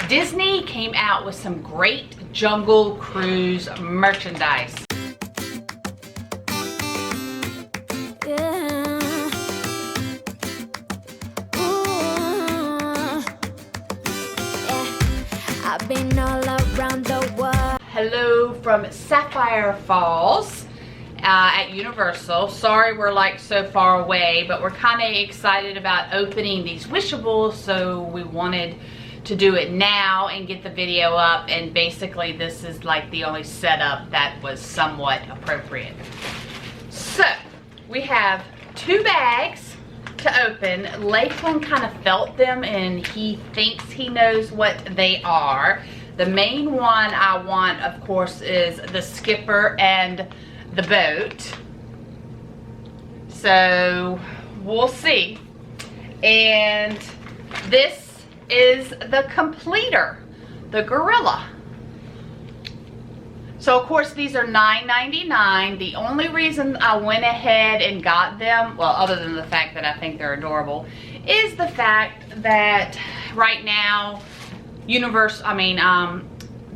Disney came out with some great Jungle Cruise merchandise. I've been all around the world. Hello from Sapphire Falls at Universal. Sorry we're like so far away, but we're kind of excited about opening these Wishables, so we wanted to do it now and get the video up, and basically this is like the only setup that was somewhat appropriate. So we have 2 bags to open. Lakeland kind of felt them and he thinks he knows what they are. The main one I want, of course, is the skipper and the boat. So we'll see. And this is the completer, the gorilla. So of course these are $9.99. The only reason I went ahead and got them, well, other than the fact that I think they're adorable, is the fact that right now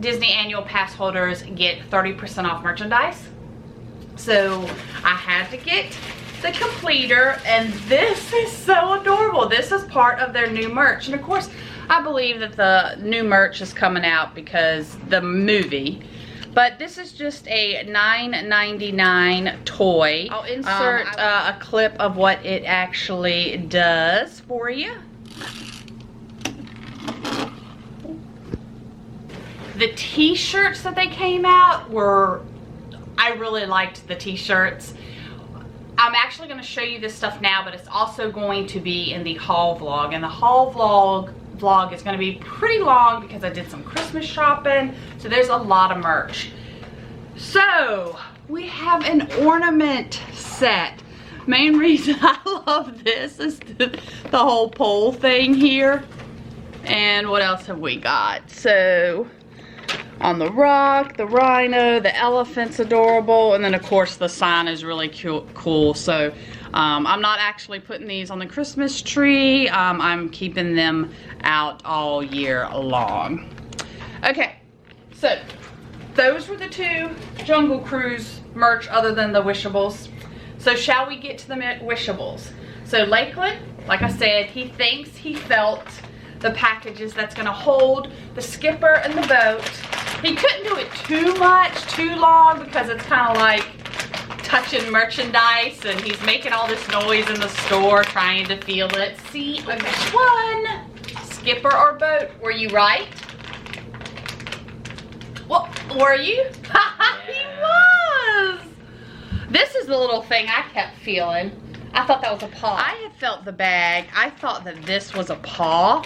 Disney annual pass holders get 30% off merchandise. So I had to get the completer, and this is so adorable. This is part of their new merch, and of course I believe that the new merch is coming out because the movie, but this is just a $9.99 toy. I'll insert a clip of what it actually does for you. The t-shirts that they came out were, I really liked the t-shirts. I'm actually going to show you this stuff now, but it's also going to be in the haul vlog. And the haul vlog is going to be pretty long because I did some Christmas shopping. So there's a lot of merch. So we have an ornament set. Main reason I love this is the whole pole thing here. And what else have we got? So on the rock, the rhino, the elephant's adorable, and then of course the sign is really cool. So I'm not actually putting these on the Christmas tree. I'm keeping them out all year long. Okay, so those were the 2 Jungle Cruise merch other than the Wishables. So shall we get to the Wishables? So Lakeland, like I said, he thinks he felt the packages that's gonna hold the skipper and the boat. He couldn't do it too much, too long, because it's kind of like touching merchandise and he's making all this noise in the store trying to feel it. See which one? Skipper or boat? Were you right? Well, were you? He was! This is the little thing I kept feeling. I thought that was a paw. I had felt the bag. I thought that this was a paw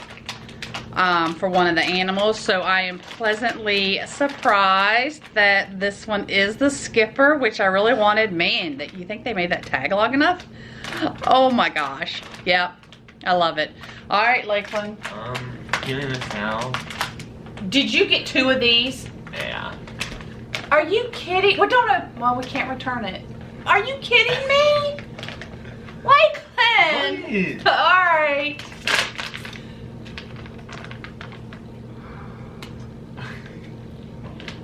for one of the animals. So I am pleasantly surprised that this one is the skipper, which I really wanted. Man, that you think they made that tag long enough? Oh my gosh. Yep. I love it. All right, Lakeland. Feeling this now. Did you get 2 of these? Yeah. Are you kidding? Well, well, we can't return it. Are you kidding me? Lakeland! Alright.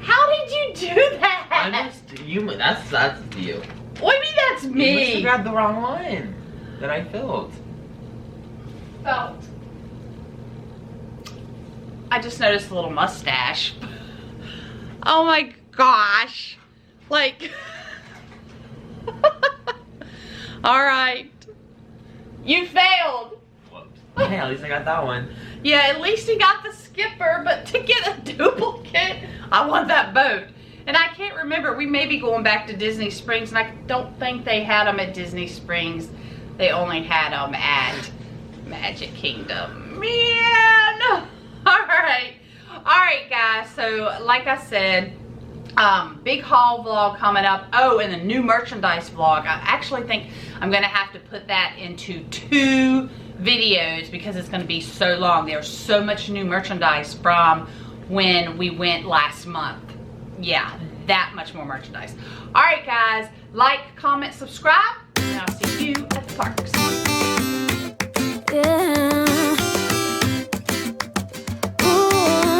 How did you do that? That's you. What do you mean that's You must me? have grabbed the wrong one that I filled. Felt. I just noticed a little mustache. Oh my gosh. Like. Alright. You failed. Whoops. Hey, at least I got that one. Yeah, at least he got the skipper, but to get a duplicate, I want that boat. And I can't remember, we may be going back to Disney Springs, and I don't think they had them at Disney Springs. They only had them at Magic Kingdom. Man! Alright. Alright, guys, so like I said, big haul vlog coming up. Oh, and the new merchandise vlog. I actually think I'm gonna have to put that into 2 videos because it's gonna be so long. There's so much new merchandise from when we went last month. Yeah, that much more merchandise. All right, guys, like, comment, subscribe, and I'll see you at the parks. Yeah. Ooh.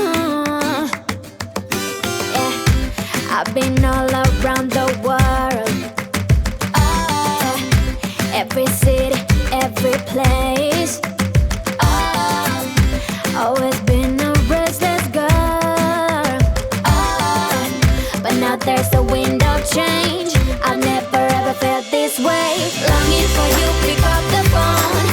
I've been all around the world. Every city, every place. Always been a restless girl. But now there's a wind of change. I've never ever felt this way. Longing for you, pick up the phone.